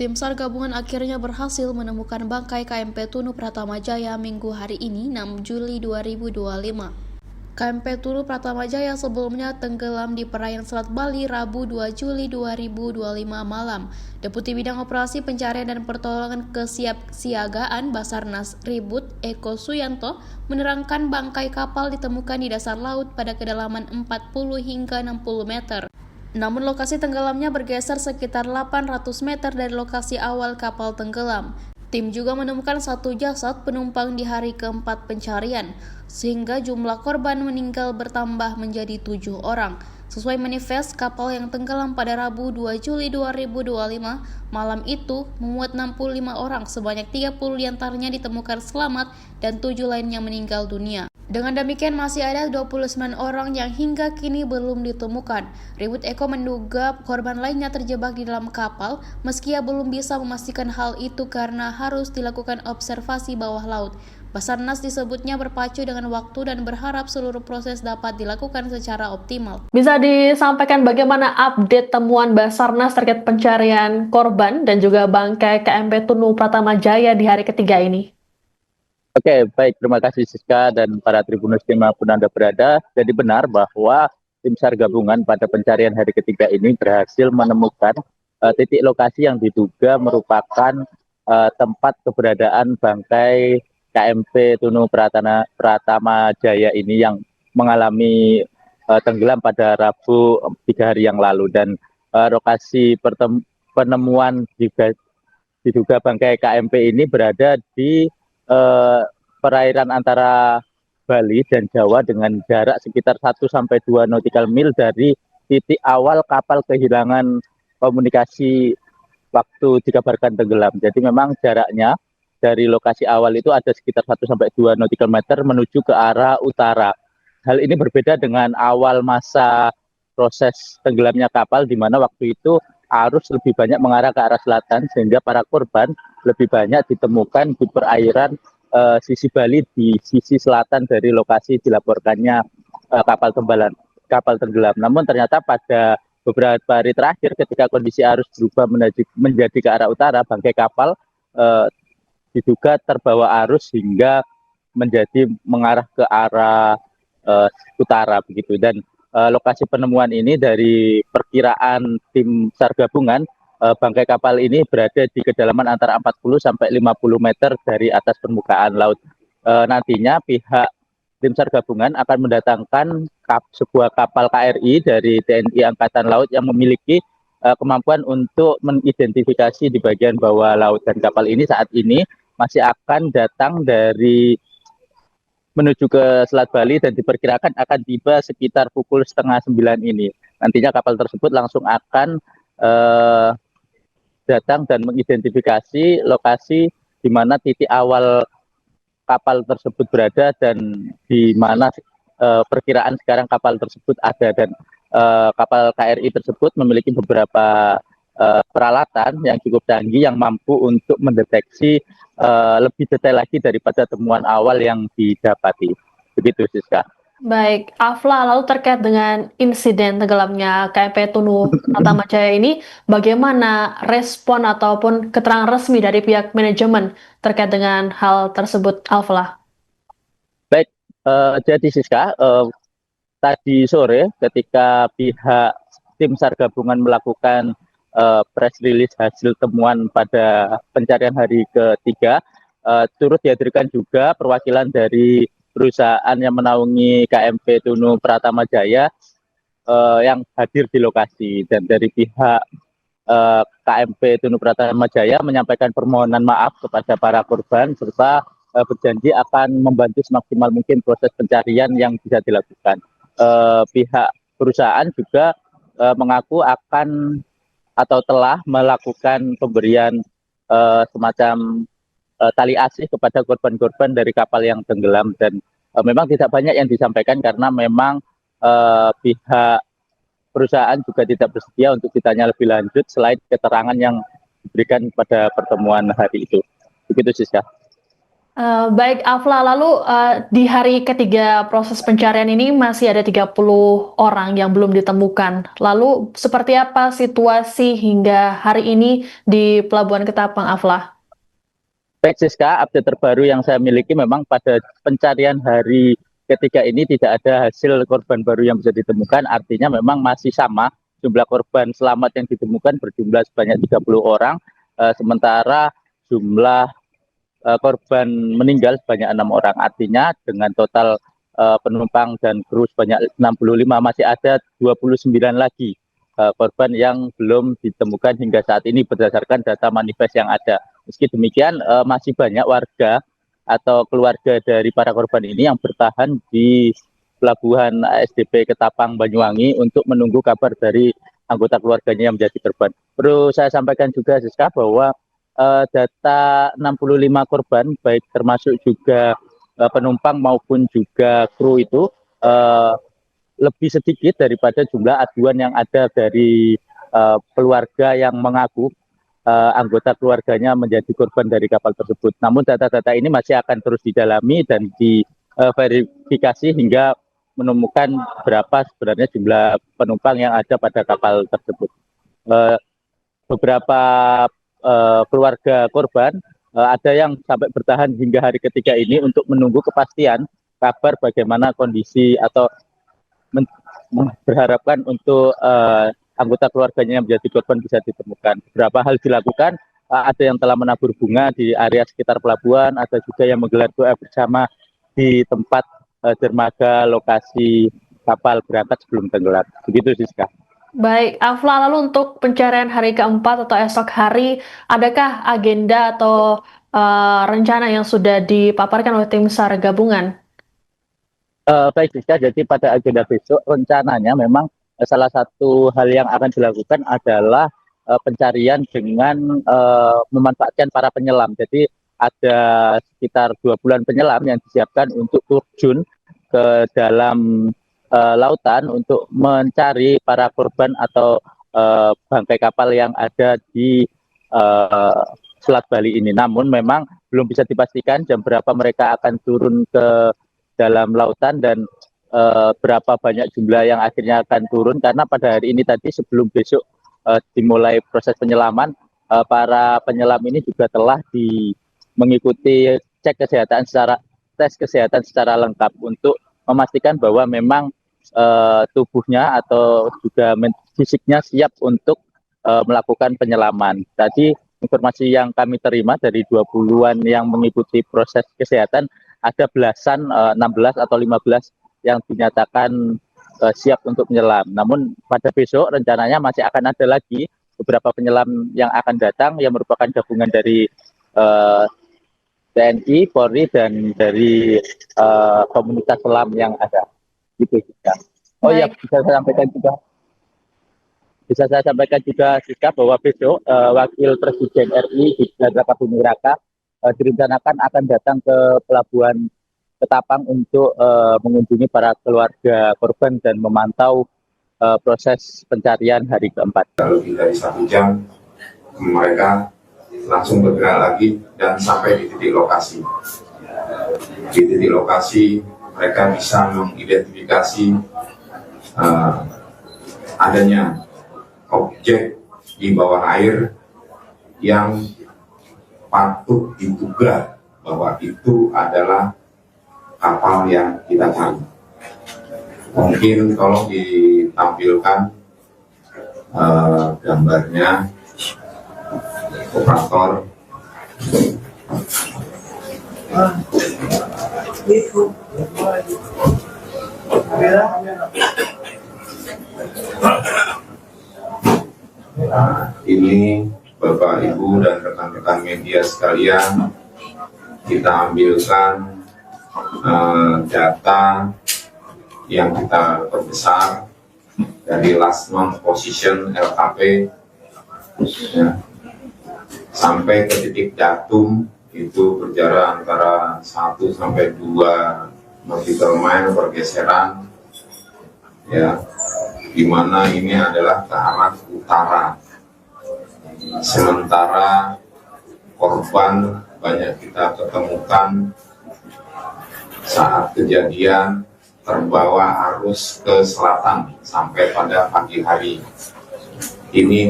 Tim SAR gabungan akhirnya berhasil menemukan bangkai KMP Tunu Pratama Jaya Minggu hari ini 6 Juli 2025. KMP Tunu Pratama Jaya sebelumnya tenggelam di perairan Selat Bali Rabu 2 Juli 2025 malam. Deputi Bidang Operasi Pencarian dan Pertolongan Kesiapsiagaan Basarnas Ribut Eko Suyanto menerangkan bangkai kapal ditemukan di dasar laut pada kedalaman 40 hingga 60 meter. Namun lokasi tenggelamnya bergeser sekitar 800 meter dari lokasi awal kapal tenggelam. Tim juga menemukan satu jasad penumpang di hari keempat pencarian, sehingga jumlah korban meninggal bertambah menjadi 7 orang. Sesuai manifest, kapal yang tenggelam pada Rabu 2 Juli 2025 malam itu memuat 65 orang, sebanyak 30 diantaranya ditemukan selamat dan 7 lainnya meninggal dunia. Dengan demikian masih ada 29 orang yang hingga kini belum ditemukan. Ribut Eko menduga korban lainnya terjebak di dalam kapal, meski ia belum bisa memastikan hal itu karena harus dilakukan observasi bawah laut. Basarnas disebutnya berpacu dengan waktu dan berharap seluruh proses dapat dilakukan secara optimal. Bisa disampaikan bagaimana update temuan Basarnas terkait pencarian korban dan juga bangkai KMP Tunu Pratama Jaya di hari ketiga ini? Oke, baik. Terima kasih Siska dan para Tribuners dimanapun Anda berada. Jadi benar bahwa tim SAR gabungan pada pencarian hari ketiga ini berhasil menemukan titik lokasi yang diduga merupakan tempat keberadaan bangkai KMP Tunu Pratama Jaya ini yang mengalami tenggelam pada Rabu 3 hari yang lalu. Dan lokasi penemuan diduga bangkai KMP ini berada di perairan antara Bali dan Jawa dengan jarak sekitar 1-2 nautical mil dari titik awal kapal kehilangan komunikasi waktu dikabarkan tenggelam. Jadi memang jaraknya dari lokasi awal itu ada sekitar 1-2 nautical meter menuju ke arah utara. Hal ini berbeda dengan awal masa proses tenggelamnya kapal, di mana waktu itu arus lebih banyak mengarah ke arah selatan, sehingga para korban lebih banyak ditemukan di perairan sisi Bali di sisi selatan dari lokasi dilaporkannya kapal tenggelam. Namun ternyata pada beberapa hari terakhir ketika kondisi arus berubah menjadi ke arah utara, bangkai kapal diduga terbawa arus hingga menjadi mengarah ke arah utara begitu. Dan lokasi penemuan ini dari perkiraan tim SAR gabungan, bangkai kapal ini berada di kedalaman antara 40 sampai 50 meter dari atas permukaan laut. Nantinya pihak tim SAR gabungan akan mendatangkan sebuah kapal KRI dari TNI Angkatan Laut yang memiliki kemampuan untuk mengidentifikasi di bagian bawah laut. Dan kapal ini saat ini masih akan datang menuju ke Selat Bali dan diperkirakan akan tiba sekitar pukul 8:30 ini. Nantinya kapal tersebut langsung akan datang dan mengidentifikasi lokasi di mana titik awal kapal tersebut berada dan di mana perkiraan sekarang kapal tersebut ada. Dan kapal KRI tersebut memiliki beberapa peralatan yang cukup canggih yang mampu untuk mendeteksi lebih detail lagi daripada temuan awal yang didapati. Begitu, Siska. Baik, Afla, lalu terkait dengan insiden tenggelamnya KMP Tunu Pratama Jaya ini, bagaimana respon ataupun keterangan resmi dari pihak manajemen terkait dengan hal tersebut, Afla? Baik, jadi Siska, tadi sore ketika pihak tim SAR gabungan melakukan press release hasil temuan pada pencarian hari ketiga, turut dihadirkan juga perwakilan dari perusahaan yang menaungi KMP Tunu Pratama Jaya yang hadir di lokasi. Dan dari pihak KMP Tunu Pratama Jaya menyampaikan permohonan maaf kepada para korban serta berjanji akan membantu semaksimal mungkin proses pencarian yang bisa dilakukan. Pihak perusahaan juga mengaku akan atau telah melakukan pemberian semacam tali asih kepada korban-korban dari kapal yang tenggelam. Dan memang tidak banyak yang disampaikan karena memang pihak perusahaan juga tidak bersedia untuk ditanya lebih lanjut selain keterangan yang diberikan pada pertemuan hari itu. Begitu, Siska. Baik Afla, lalu di hari ketiga proses pencarian ini masih ada 30 orang yang belum ditemukan. Lalu seperti apa situasi hingga hari ini di Pelabuhan Ketapang, Afla? Baik Siska, update terbaru yang saya miliki memang pada pencarian hari ketiga ini tidak ada hasil korban baru yang bisa ditemukan, artinya memang masih sama jumlah korban selamat yang ditemukan berjumlah sebanyak 30 orang, sementara jumlah korban meninggal sebanyak 6 orang. Artinya dengan total penumpang dan kru sebanyak 65 masih ada 29 lagi korban yang belum ditemukan hingga saat ini berdasarkan data manifest yang ada. Meski demikian masih banyak warga atau keluarga dari para korban ini yang bertahan di Pelabuhan ASDP Ketapang Banyuwangi untuk menunggu kabar dari anggota keluarganya yang menjadi korban. Perlu saya sampaikan juga Siska bahwa data 65 korban baik termasuk juga penumpang maupun juga kru itu lebih sedikit daripada jumlah aduan yang ada dari keluarga yang mengaku anggota keluarganya menjadi korban dari kapal tersebut. Namun data-data ini masih akan terus didalami dan diverifikasi hingga menemukan berapa sebenarnya jumlah penumpang yang ada pada kapal tersebut. Beberapa keluarga korban ada yang sampai bertahan hingga hari ketiga ini untuk menunggu kepastian kabar bagaimana kondisi atau berharapkan untuk anggota keluarganya yang menjadi korban bisa ditemukan. Beberapa hal dilakukan, ada yang telah menabur bunga di area sekitar pelabuhan, ada juga yang menggelar doa bersama di tempat dermaga lokasi kapal berangkat sebelum tenggelam. Begitu Siska. Baik, Afla, lalu untuk pencarian hari keempat atau esok hari, adakah agenda atau rencana yang sudah dipaparkan oleh tim SAR gabungan? Baik Siska, jadi pada agenda besok rencananya memang salah satu hal yang akan dilakukan adalah pencarian dengan memanfaatkan para penyelam. Jadi ada sekitar 2 bulan penyelam yang disiapkan untuk terjun ke dalam lautan untuk mencari para korban atau bangkai kapal yang ada di Selat Bali ini. Namun memang belum bisa dipastikan jam berapa mereka akan turun ke dalam lautan dan berapa banyak jumlah yang akhirnya akan turun, karena pada hari ini tadi sebelum besok dimulai proses penyelaman, para penyelam ini juga telah mengikuti tes kesehatan secara lengkap untuk memastikan bahwa memang tubuhnya atau juga fisiknya siap untuk melakukan penyelaman. Tadi informasi yang kami terima dari 20-an yang mengikuti proses kesehatan, ada belasan 16 atau 15 yang dinyatakan siap untuk menyelam. Namun pada besok rencananya masih akan ada lagi beberapa penyelam yang akan datang yang merupakan gabungan dari TNI, Polri, dan dari komunitas selam yang ada. Gitu juga. Oh ya, bisa saya sampaikan juga Siska bahwa besok Wakil Presiden RI di Bandara Bumi Raka direncanakan akan datang ke Pelabuhan Ketapang untuk mengunjungi para keluarga korban dan memantau proses pencarian hari keempat. Lebih dari 1 jam mereka langsung bergerak lagi dan sampai di titik lokasi. Di titik lokasi mereka bisa mengidentifikasi adanya objek di bawah air yang patut diduga bahwa itu adalah kapal yang kita cari. Mungkin kalau ditampilkan gambarnya operator. Nah, ini Bapak, Ibu, dan rekan-rekan media sekalian, kita ambilkan data yang kita perbesar dari last month position LKP ya, sampai ke titik datum itu berjarak antara 1 sampai 2 nautical mile pergeseran ya, di mana ini adalah ke arah utara, sementara korban banyak kita ketemukan saat kejadian terbawa arus ke selatan sampai pada pagi hari.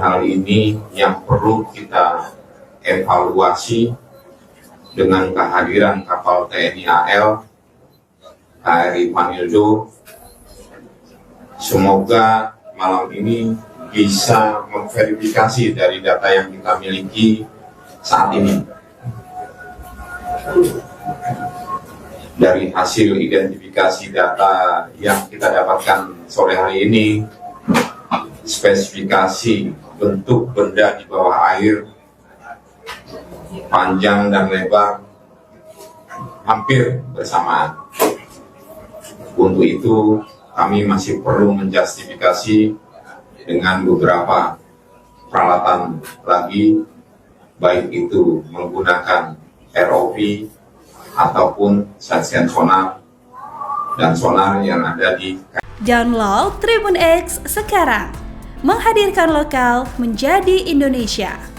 Hal ini yang perlu kita evaluasi dengan kehadiran kapal TNI AL, KRI Panildo. Semoga malam ini bisa memverifikasi dari data yang kita miliki saat ini. Dari hasil identifikasi data yang kita dapatkan sore hari ini, spesifikasi bentuk benda di bawah air, panjang dan lebar hampir bersamaan. Untuk itu, kami masih perlu menjustifikasi dengan beberapa peralatan lagi, baik itu menggunakan ROV ataupun sajian sonar dan sonar yang ada di. Download Tribun X sekarang, menghadirkan lokal menjadi Indonesia.